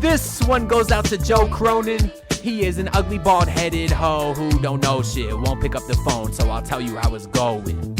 This one goes out to Joe Cronin. He is an ugly bald-headed hoe who don't know shit, won't pick up the phone, so I'll tell you how it's going.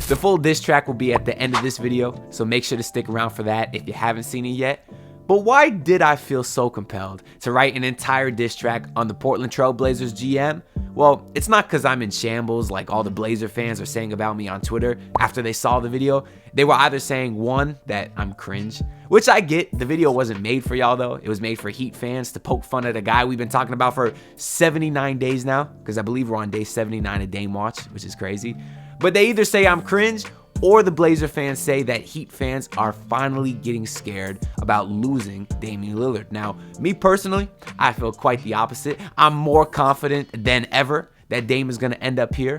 The full diss track will be at the end of this video, so make sure to stick around for that if you haven't seen it yet. But why did I feel so compelled to write an entire diss track on the Portland Trail Blazers GM? Well, it's not because I'm in shambles like all the Blazer fans are saying about me on Twitter after they saw the video. They were either saying, one, that I'm cringe, which I get. The video wasn't made for y'all though. It was made for Heat fans to poke fun at a guy we've been talking about for 79 days now, because I believe we're on day 79 of Dame Watch, which is crazy. But they either say I'm cringe, or the Blazer fans say that Heat fans are finally getting scared about losing Damian Lillard. Now, me personally, I feel quite the opposite. I'm more confident than ever that Dame is going to end up here.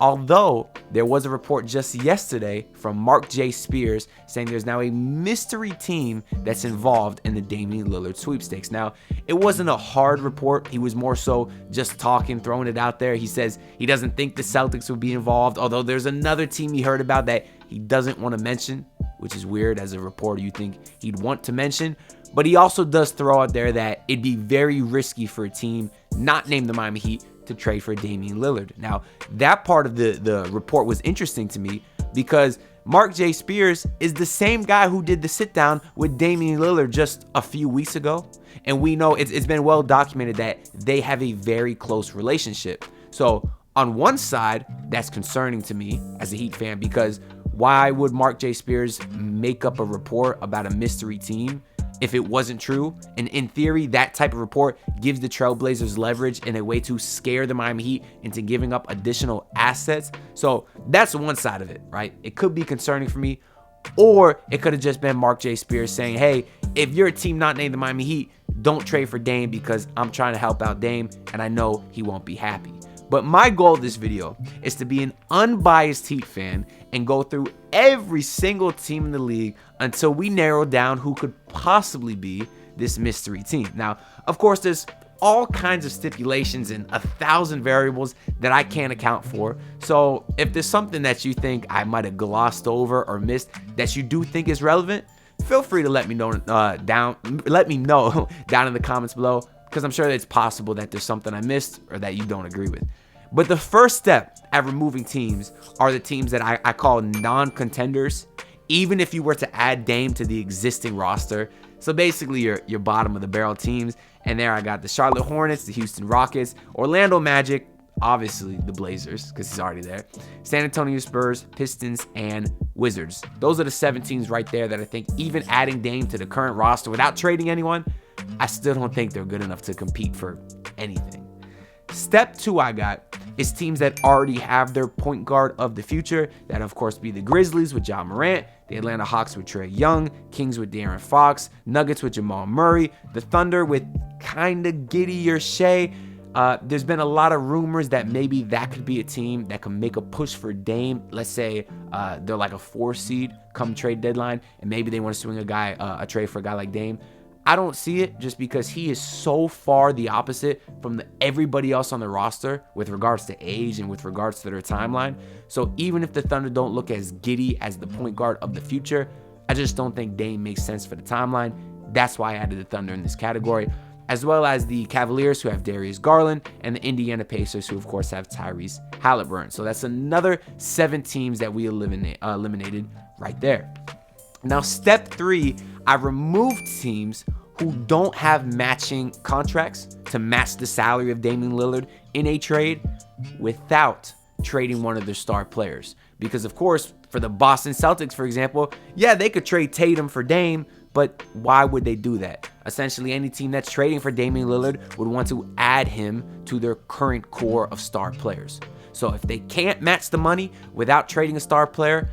Although there was a report just yesterday from Mark J. Spears saying there's now a mystery team that's involved in the Damian Lillard sweepstakes. Now, it wasn't a hard report. He was more so just talking, throwing it out there. He says he doesn't think the Celtics would be involved, although there's another team he heard about that he doesn't want to mention, which is weird. As a reporter, you think he'd want to mention. But he also does throw out there that it'd be very risky for a team not named the Miami Heat to trade for Damian Lillard. Now, that part of the report was interesting to me because Mark J. Spears is the same guy who did the sit down with Damian Lillard just a few weeks ago. And we know it's been well documented that they have a very close relationship. So on one side, that's concerning to me as a Heat fan, because why would Mark J. Spears make up a report about a mystery team if it wasn't true? And in theory, that type of report gives the Trailblazers leverage in a way to scare the Miami Heat into giving up additional assets. So that's one side of it, right? It could be concerning for me, or it could have just been Mark J. Spears saying, hey, if you're a team not named the Miami Heat, don't trade for Dame because I'm trying to help out Dame and I know he won't be happy. But my goal of this video is to be an unbiased Heat fan and go through every single team in the league until we narrow down who could possibly be this mystery team. Now, of course, there's all kinds of stipulations and 1,000 variables that I can't account for. So if there's something that you think I might have glossed over or missed that you do think is relevant, feel free to let me know down in the comments below, because I'm sure that it's possible that there's something I missed or that you don't agree with. But the first step at removing teams are the teams that I call non-contenders, even if you were to add Dame to the existing roster. So basically your bottom of the barrel teams. And there I got the Charlotte Hornets, the Houston Rockets, Orlando Magic, obviously the Blazers because he's already there, San Antonio Spurs, Pistons, and Wizards. Those are the 7 teams right there that I think even adding Dame to the current roster without trading anyone, I still don't think they're good enough to compete for anything. Step 2 I got is teams that already have their point guard of the future. That of course be the Grizzlies with Ja Morant, the Atlanta Hawks with Trae Young, Kings with De'Aaron Fox, Nuggets with Jamal Murray, the Thunder with kinda Giddey or Shea. There's been a lot of rumors that maybe that could be a team that can make a push for Dame. Let's say they're like a 4 seed come trade deadline, and maybe they want to swing a trade for a guy like Dame. I don't see it just because he is so far the opposite from everybody else on the roster with regards to age and with regards to their timeline. So even if the Thunder don't look as giddy as the point guard of the future, I just don't think Dame makes sense for the timeline. That's why I added the Thunder in this category, as well as the Cavaliers, who have Darius Garland, and the Indiana Pacers, who of course have Tyrese Halliburton. So that's another 7 teams that we eliminated right there. Now, step 3, I removed teams who don't have matching contracts to match the salary of Damian Lillard in a trade without trading one of their star players. Because of course, for the Boston Celtics, for example, yeah, they could trade Tatum for Dame, but why would they do that? Essentially, any team that's trading for Damian Lillard would want to add him to their current core of star players. So if they can't match the money without trading a star player,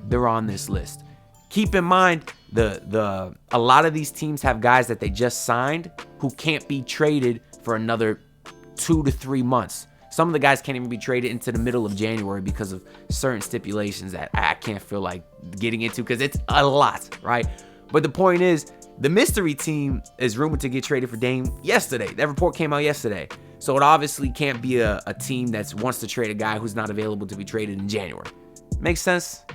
they're on this list. Keep in mind, a lot of these teams have guys that they just signed who can't be traded for another 2 to 3 months. Some of the guys can't even be traded into the middle of January because of certain stipulations that I can't feel like getting into because it's a lot, right? But the point is, the mystery team is rumored to get traded for Dame yesterday. That report came out yesterday. So it obviously can't be a team that wants to trade a guy who's not available to be traded in January. Makes sense?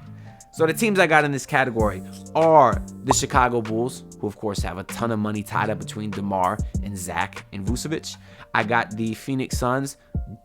So the teams I got in this category are the Chicago Bulls, who of course have a ton of money tied up between DeMar and Zach and Vucevic. I got the Phoenix Suns.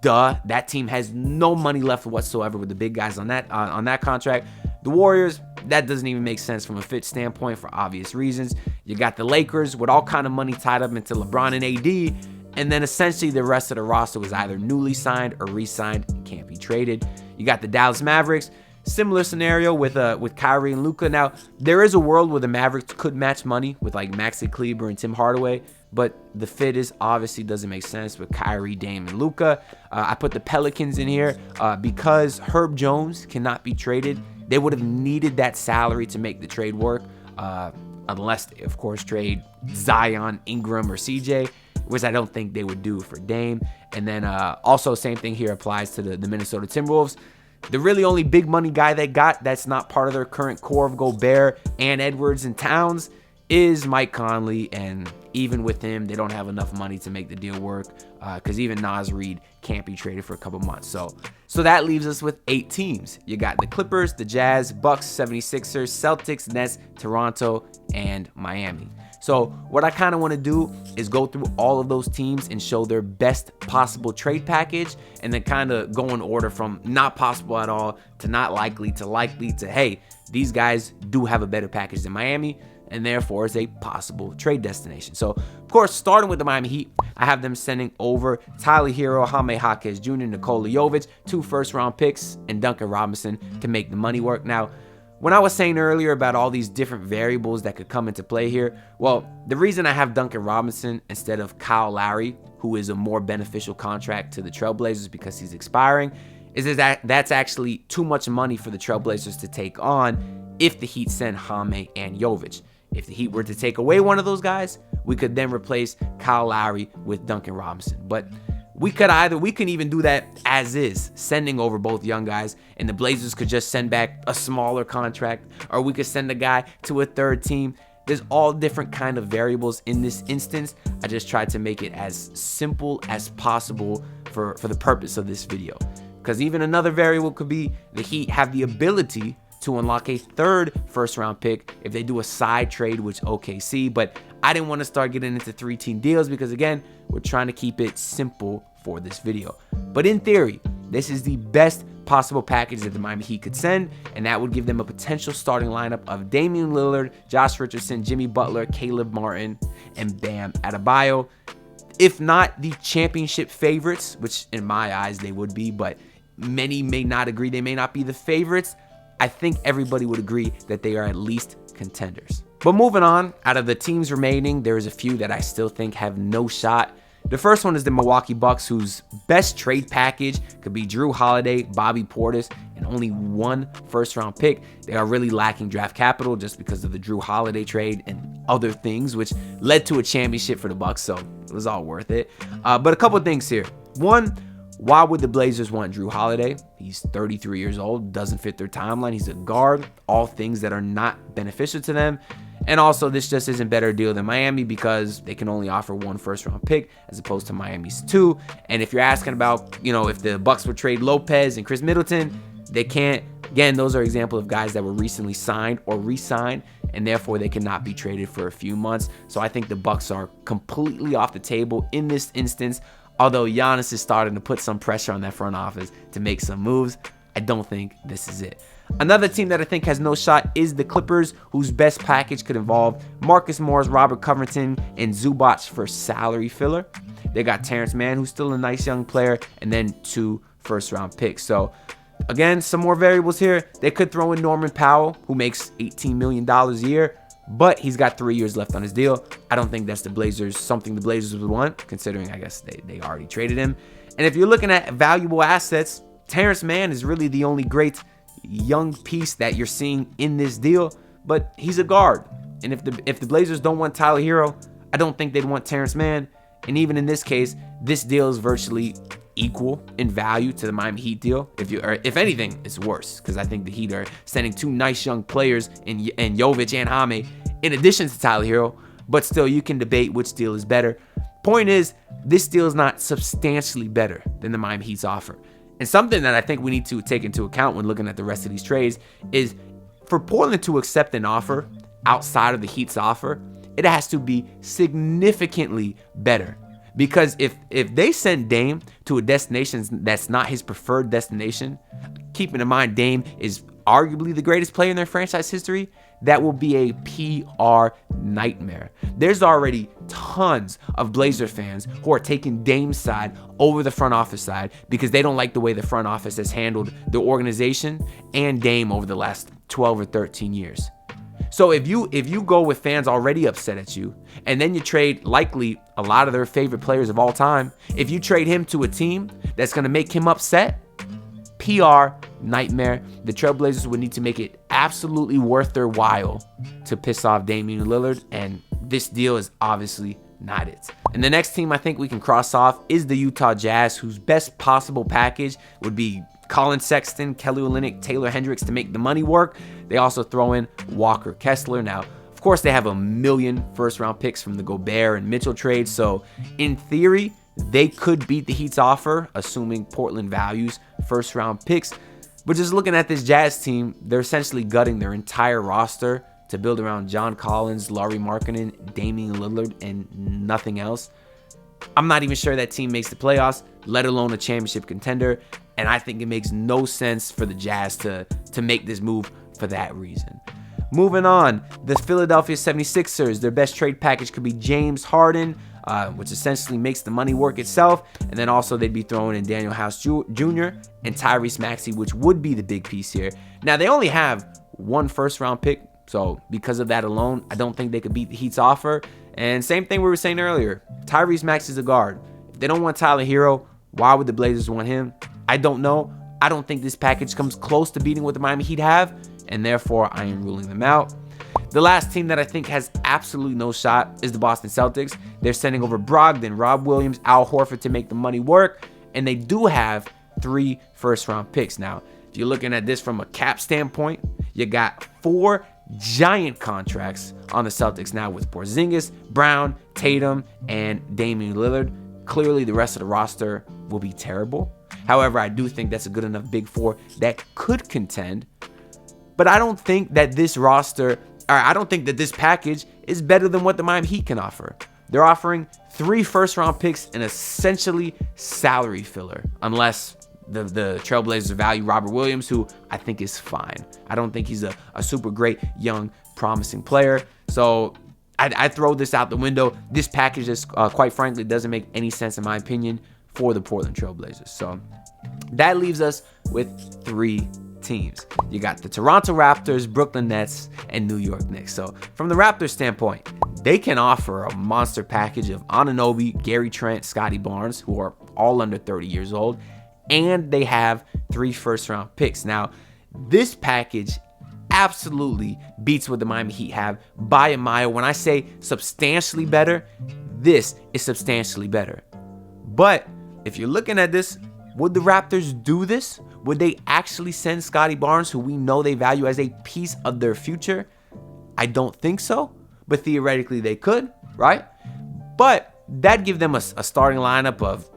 That team has no money left whatsoever with the big guys on that contract. The Warriors, that doesn't even make sense from a fit standpoint for obvious reasons. You got the Lakers with all kind of money tied up into LeBron and AD, and then essentially the rest of the roster was either newly signed or re-signed and can't be traded. You got the Dallas Mavericks. Similar scenario with Kyrie and Luka. Now, there is a world where the Mavericks could match money with like Maxi Kleber and Tim Hardaway, but the fit is obviously doesn't make sense with Kyrie, Dame, and Luka. I put the Pelicans in here because Herb Jones cannot be traded. They would have needed that salary to make the trade work, unless they, of course, trade Zion, Ingram, or CJ, which I don't think they would do for Dame. And then also same thing here applies to the Minnesota Timberwolves. The really only big money guy they got that's not part of their current core of Gobert and Edwards and Towns is Mike Conley, and even with him, they don't have enough money to make the deal work because even Naz Reid can't be traded for a couple months. So that leaves us with 8 teams. You got the Clippers, the Jazz, Bucks, 76ers, Celtics, Nets, Toronto, and Miami. So what I kind of want to do is go through all of those teams and show their best possible trade package, and then kind of go in order from not possible at all to not likely to hey, these guys do have a better package than Miami, and therefore is a possible trade destination. So, of course, starting with the Miami Heat, I have them sending over Tyler Hero, Jaime Jaquez Jr., Nikola Jovic, 2 first-round picks, and Duncan Robinson to make the money work. Now, when I was saying earlier about all these different variables that could come into play here, well, the reason I have Duncan Robinson instead of Kyle Lowry, who is a more beneficial contract to the Trailblazers because he's expiring, is that that's actually too much money for the Trailblazers to take on if the Heat send Jaime and Jovic. If the Heat were to take away one of those guys, we could then replace Kyle Lowry with Duncan Robinson. But we can even do that as is, sending over both young guys, and the Blazers could just send back a smaller contract, or we could send a guy to a third team. There's all different kind of variables in this instance. I just tried to make it as simple as possible for the purpose of this video. Because even another variable could be the Heat have the ability to unlock a 3rd first-round pick if they do a side trade with OKC, but I didn't want to start getting into 3-team deals because, again, we're trying to keep it simple for this video. But in theory, this is the best possible package that the Miami Heat could send, and that would give them a potential starting lineup of Damian Lillard, Josh Richardson, Jimmy Butler, Caleb Martin, and Bam Adebayo. If not the championship favorites, which in my eyes they would be, but many may not agree, they may not be the favorites, I think everybody would agree that they are at least contenders. But moving on, out of the teams remaining, there's a few that I still think have no shot. The first one is the Milwaukee Bucks, whose best trade package could be Drew Holiday, Bobby Portis, and only 1 first-round pick. They are really lacking draft capital just because of the Drew Holiday trade and other things, which led to a championship for the Bucks, so it was all worth it. But a couple of things here. One, why would the Blazers want Drew Holiday? He's 33 years old, doesn't fit their timeline. He's a guard, all things that are not beneficial to them. And also, this just isn't a better deal than Miami because they can only offer 1 first-round pick as opposed to Miami's 2. And if you're asking about, if the Bucks would trade Lopez and Chris Middleton, they can't. Again, those are examples of guys that were recently signed or re-signed, and therefore they cannot be traded for a few months. So I think the Bucks are completely off the table in this instance. Although Giannis is starting to put some pressure on that front office to make some moves, I don't think this is it. Another team that I think has no shot is the Clippers, whose best package could involve Marcus Morris, Robert Covington, and Zubac for salary filler. They got Terrence Mann, who's still a nice young player, and then 2 first-round picks. So, again, some more variables here. They could throw in Norman Powell, who makes $18 million a year, but he's got 3 years left on his deal. I don't think that's something the Blazers would want, considering I guess they already traded him. And if you're looking at valuable assets, Terrence Mann is really the only great young piece that you're seeing in this deal, but he's a guard. And if the Blazers don't want Tyler Hero, I don't think they'd want Terrence Mann. And even in this case, this deal is virtually equal in value to the Miami Heat deal. If anything, it's worse because I think the Heat are sending 2 nice young players in Jovic and Jaime in addition to Tyler Hero, but still you can debate which deal is better. Point is, this deal is not substantially better than the Miami Heat's offer. And something that I think we need to take into account when looking at the rest of these trades is for Portland to accept an offer outside of the Heat's offer, it has to be significantly better. Because if they send Dame to a destination that's not his preferred destination, keeping in mind Dame is arguably the greatest player in their franchise history, that will be a PR nightmare. There's already tons of Blazer fans who are taking Dame's side over the front office side because they don't like the way the front office has handled the organization and Dame over the last 12 or 13 years. So if you go with fans already upset at you, and then you trade likely a lot of their favorite players of all time, if you trade him to a team that's going to make him upset, PR nightmare. The Trailblazers would need to make it absolutely worth their while to piss off Damian Lillard, and this deal is obviously not it. And the next team I think we can cross off is the Utah Jazz, whose best possible package would be Colin Sexton, Kelly Olynyk, Taylor Hendricks to make the money work. They also throw in Walker Kessler. Now, of course, they have a million first-round picks from the Gobert and Mitchell trade, so in theory, they could beat the Heat's offer, assuming Portland values first-round picks. But just looking at this Jazz team, they're essentially gutting their entire roster to build around John Collins, Lauri Markkanen, Damian Lillard, and nothing else. I'm not even sure that team makes the playoffs, let alone a championship contender. And I think it makes no sense for the Jazz to make this move for that reason. Moving on, the Philadelphia 76ers, their best trade package could be James Harden, which essentially makes the money work itself. And then also they'd be throwing in Daniel House Jr. and Tyrese Maxey, which would be the big piece here. Now, they only have one first-round pick, so because of that alone, I don't think they could beat the Heat's offer. And same thing we were saying earlier, Tyrese Maxey's a guard. If they don't want Tyler Hero, why would the Blazers want him? I don't know. I don't think this package comes close to beating what the Miami Heat have, and therefore I am ruling them out. The last team that I think has absolutely no shot is the Boston Celtics. They're sending over Brogdon, Rob Williams, Al Horford to make the money work, and they do have 3 first-round picks. Now, if you're looking at this from a cap standpoint, you got 4 giant contracts on the Celtics now with Porzingis, Brown, Tatum, and Damian Lillard. Clearly, the rest of the roster will be terrible. However, I do think that's a good enough big 4 that could contend. But I don't think that this package is better than what the Miami Heat can offer. They're offering 3 first-round picks and essentially salary filler, unless the Trailblazers value Robert Williams, who I think is fine. I don't think he's a super great, young, promising player. So I throw this out the window. This package just, quite frankly, doesn't make any sense, in my opinion, for the Portland Trailblazers. So that leaves us with 3 teams. You got the Toronto Raptors, Brooklyn Nets, and New York Knicks. So from the Raptors standpoint, they can offer a monster package of Anunoby, Gary Trent, Scotty Barnes, who are all under 30 years old, and they have 3 first-round picks. Now, this package absolutely beats what the Miami Heat have by a mile. When I say substantially better, this is substantially better. But if you're looking at this, would the Raptors do this? Would they actually send Scotty Barnes, who we know they value as a piece of their future? I don't think so, but theoretically they could, right? But that'd give them a starting lineup of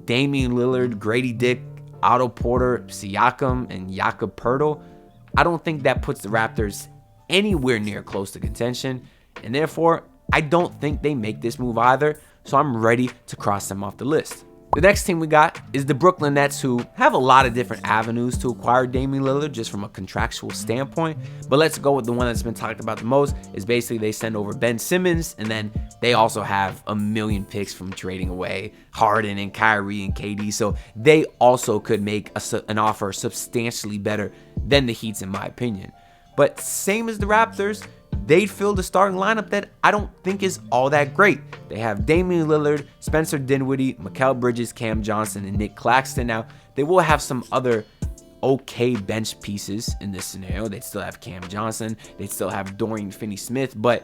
Damian Lillard, Grady Dick, Otto Porter, Siakam, and Jakob Poeltl. I don't think that puts the Raptors anywhere near close to contention, and therefore I don't think they make this move either, so I'm ready to cross them off the list. The next team we got is the Brooklyn Nets, who have a lot of different avenues to acquire Damian Lillard just from a contractual standpoint. But let's go with the one that's been talked about the most. Is basically they send over Ben Simmons, and then they also have a million picks from trading away Harden and Kyrie and KD. So they also could make an offer substantially better than the Heat's, in my opinion. But same as the Raptors, they'd fill the starting lineup that I don't think is all that great. They have Damian Lillard, Spencer Dinwiddie, Mikal Bridges, Cam Johnson, and Nick Claxton. Now, they will have some other okay bench pieces in this scenario. They'd still have Cam Johnson. They'd still have Dorian Finney-Smith. But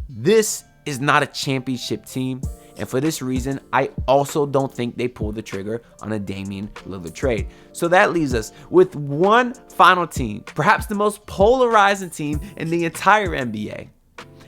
this is not a championship team. And for this reason, I also don't think they pull the trigger on a Damian Lillard trade. So that leaves us with one final team, perhaps the most polarizing team in the entire NBA.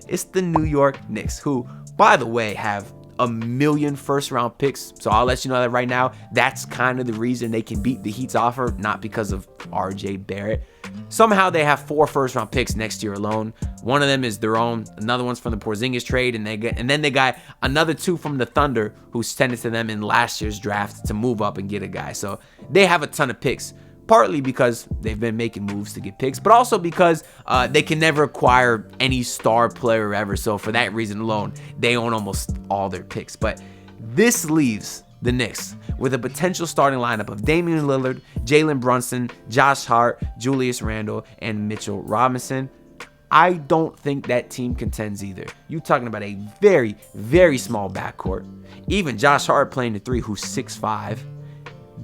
It's the New York Knicks, who, by the way, have a million first-round picks. So I'll let you know that right now. That's kind of the reason they can beat the Heat's offer, not because of RJ Barrett. Somehow they have 4 first-round picks next year alone. One of them is their own. Another one's from the Porzingis trade, and then they got another 2 from the Thunder who sent it to them in last year's draft to move up and get a guy. So they have a ton of picks. Partly because they've been making moves to get picks, but also because they can never acquire any star player ever. So for that reason alone, they own almost all their picks. But this leaves the Knicks with a potential starting lineup of Damian Lillard, Jalen Brunson, Josh Hart, Julius Randle, and Mitchell Robinson. I don't think that team contends either. You're talking about a very, very small backcourt. Even Josh Hart playing the 3, who's 6'5".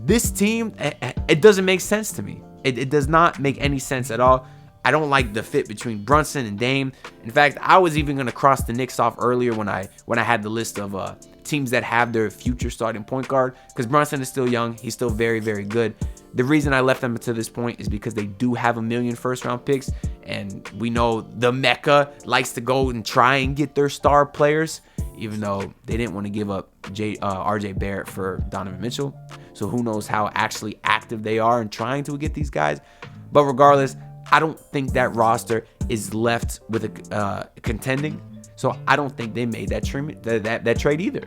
This team, it doesn't make sense to me. It does not make any sense at all. I don't like the fit between Brunson and Dame. In fact, I was even going to cross the Knicks off earlier when I had the list of teams that have their future starting point guard, because Brunson is still young. He's still very, very good. The reason I left them to this point is because they do have a million first-round picks, and we know the Mecca likes to go and try and get their star players, even though they didn't want to give up RJ Barrett for Donovan Mitchell. So who knows how actually active they are in trying to get these guys. But regardless, I don't think that roster is left with a contending. So I don't think they made that trade either.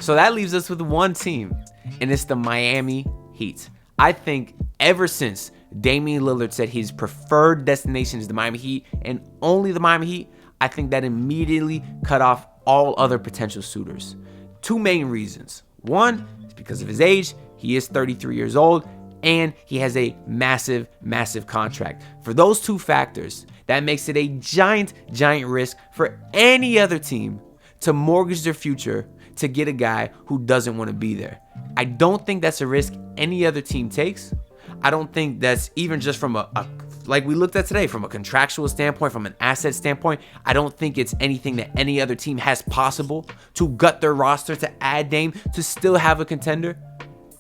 So that leaves us with one team, and it's the Miami Heat. I think ever since Damian Lillard said his preferred destination is the Miami Heat and only the Miami Heat, I think that immediately cut off all other potential suitors. 2 main reasons. One is because of his age. He is 33 years old, and he has a massive, massive contract. For those 2 factors, that makes it a giant, giant risk for any other team to mortgage their future to get a guy who doesn't want to be there. I don't think that's a risk any other team takes. I don't think that's even just from like we looked at today, from a contractual standpoint, from an asset standpoint. I don't think it's anything that any other team has possible to gut their roster to add Dame to still have a contender,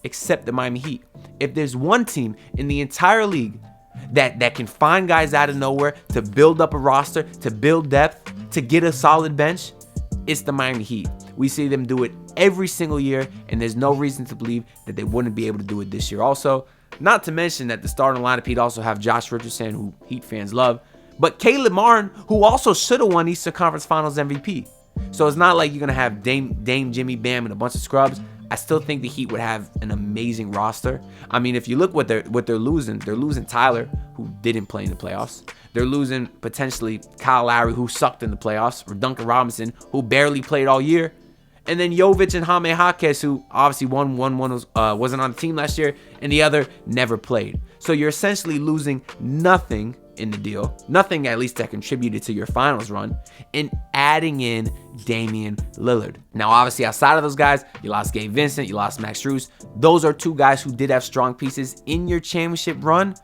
except the Miami Heat. If there's one team in the entire league that can find guys out of nowhere to build up a roster, to build depth, to get a solid bench, it's the Miami Heat. We see them do it every single year, and there's no reason to believe that they wouldn't be able to do it this year also. Not to mention that the starting lineup, Heat also have Josh Richardson, who Heat fans love, but Caleb Martin, who also should have won Eastern Conference Finals MVP. So it's not like you're going to have Dame, Jimmy, Bam, and a bunch of scrubs. I still think the Heat would have an amazing roster. I mean, if you look what they're losing Tyler, who didn't play in the playoffs. They're losing potentially Kyle Lowry, who sucked in the playoffs, or Duncan Robinson, who barely played all year. And then Jovic and Jaime Jaquez, who obviously one wasn't on the team last year, and the other never played. So you're essentially losing nothing in the deal, nothing at least that contributed to your finals run, and adding in Damian Lillard. Now, obviously, outside of those guys, you lost Gabe Vincent, you lost Max Strus. Those are 2 guys who did have strong pieces in your championship run,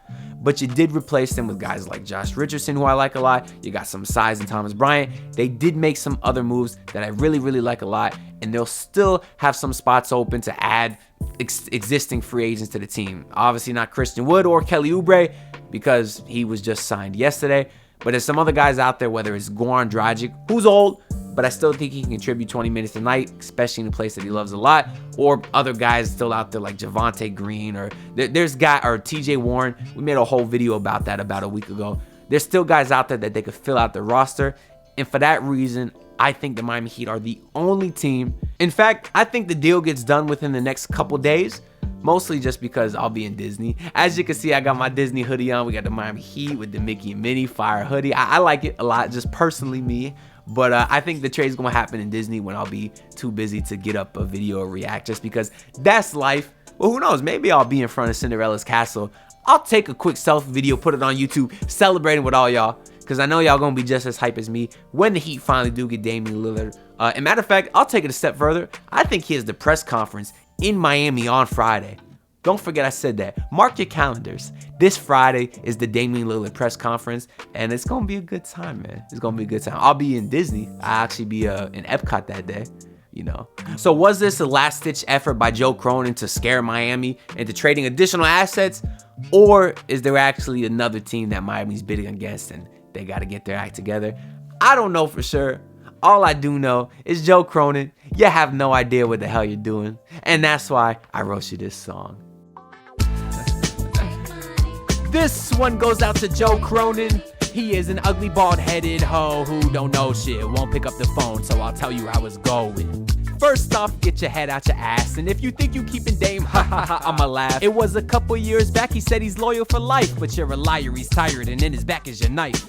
but you did replace them with guys like Josh Richardson, who I like a lot. You got some size in Thomas Bryant. They did make some other moves that I really, really like a lot, and they'll still have some spots open to add existing free agents to the team. Obviously not Christian Wood or Kelly Oubre, because he was just signed yesterday. But there's some other guys out there, whether it's Goran Dragic, who's old, but I still think he can contribute 20 minutes a night, especially in a place that he loves a lot, or other guys still out there like Javonte Green, or there's TJ Warren. We made a whole video about that about a week ago. There's still guys out there that they could fill out the roster, and for that reason, I think the Miami Heat are the only team. In fact, I think the deal gets done within the next couple days, mostly just because I'll be in Disney. As you can see, I got my Disney hoodie on. We got the Miami Heat with the Mickey and Minnie Fire hoodie. I like it a lot, just personally me. But I think the trade's going to happen in Disney when I'll be too busy to get up a video or react, just because that's life. Well, who knows? Maybe I'll be in front of Cinderella's castle. I'll take a quick selfie video, put it on YouTube, celebrating with all y'all, because I know y'all going to be just as hype as me when the Heat finally do get Damian Lillard. And matter of fact, I'll take it a step further. I think he has the press conference in Miami on Friday. Don't forget I said that. Mark your calendars. This Friday is the Damian Lillard press conference, and it's going to be a good time, man. It's going to be a good time. I'll be in Disney. I'll actually be in Epcot that day, you know. So was this a last-ditch effort by Joe Cronin to scare Miami into trading additional assets, or is there actually another team that Miami's bidding against and they got to get their act together? I don't know for sure. All I do know is Joe Cronin, you have no idea what the hell you're doing. And that's why I wrote you this song. This one goes out to Joe Cronin. He is an ugly bald-headed hoe who don't know shit, won't pick up the phone, so I'll tell you how it's going. First off, get your head out your ass, and if you think you keeping Dame, ha ha ha, I'ma laugh. It was a couple years back, he said he's loyal for life, but you're a liar, he's tired, and in his back is your knife.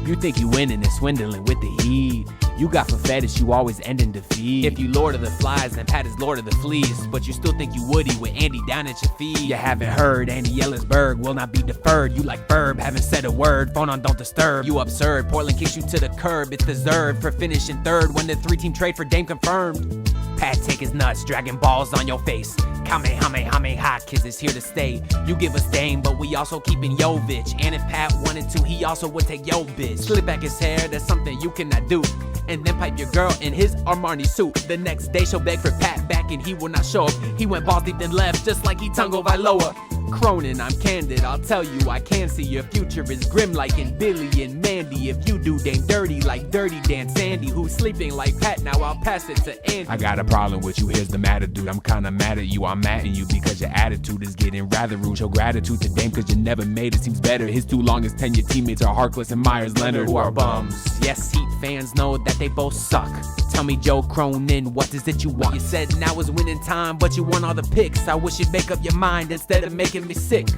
You think you winning and swindling with the heat. You got for fetish, you always end in defeat. If you Lord of the Flies, then Pat is Lord of the Fleas. But you still think you Woody with Andy down at your feet. You haven't heard, Andy Ellisberg will not be deferred. You like Verb, haven't said a word, phone on don't disturb. You absurd, Portland kicks you to the curb. It's deserved for finishing third when the 3-team trade for Dame confirmed. Pat take his nuts, dragging balls on your face. Kamehameha, kids is here to stay. You give us Dame, but we also keeping Jovic. And if Pat wanted to, he also would take yo bitch. Slip back his hair, that's something you cannot do. And then pipe your girl in his Armani suit. The next day she'll beg for Pat back and he will not show up. He went balls deep then left just like he Tango Vailoa. Cronin, I'm candid, I'll tell you I can see your future is grim like in Billy and Mandy. If you do Dame dirty like Dirty Dan Sandy, who's sleeping like Pat, now I'll pass it to Andy. I got a problem with you, here's the matter, dude. I'm kinda mad at you, I'm mad at you because your attitude is getting rather rude. Show gratitude to Dame cause you never made it seems better. His 2 longest tenure teammates are Harkless and Myers Leonard, who are bums. Yes, Heat fans know that they both suck. Tell me, Joe Cronin, what is it you want? You said now is winning time, but you want all the picks. I wish you'd make up your mind instead of making me sick.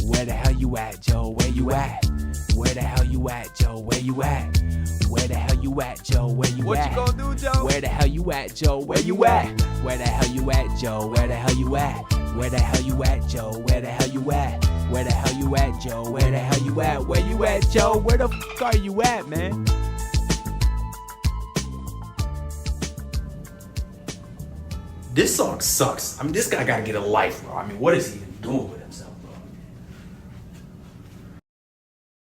Where the hell you at, Joe? Where you at? Where the hell you at, Joe? Where you at? Where the hell you at, Joe? Where you at? What you gonna do, Joe? Where the hell you at, Joe? Where you at? Where the hell you at, Joe? Where the hell you at? Where the hell you at, Joe? Where the hell you at? Where the hell you at, Joe? Where the hell you at? Where you at, Joe? Where the fuck are you at, man? This song sucks. I mean, this guy gotta get a life, bro. I mean, what is he even doing with it?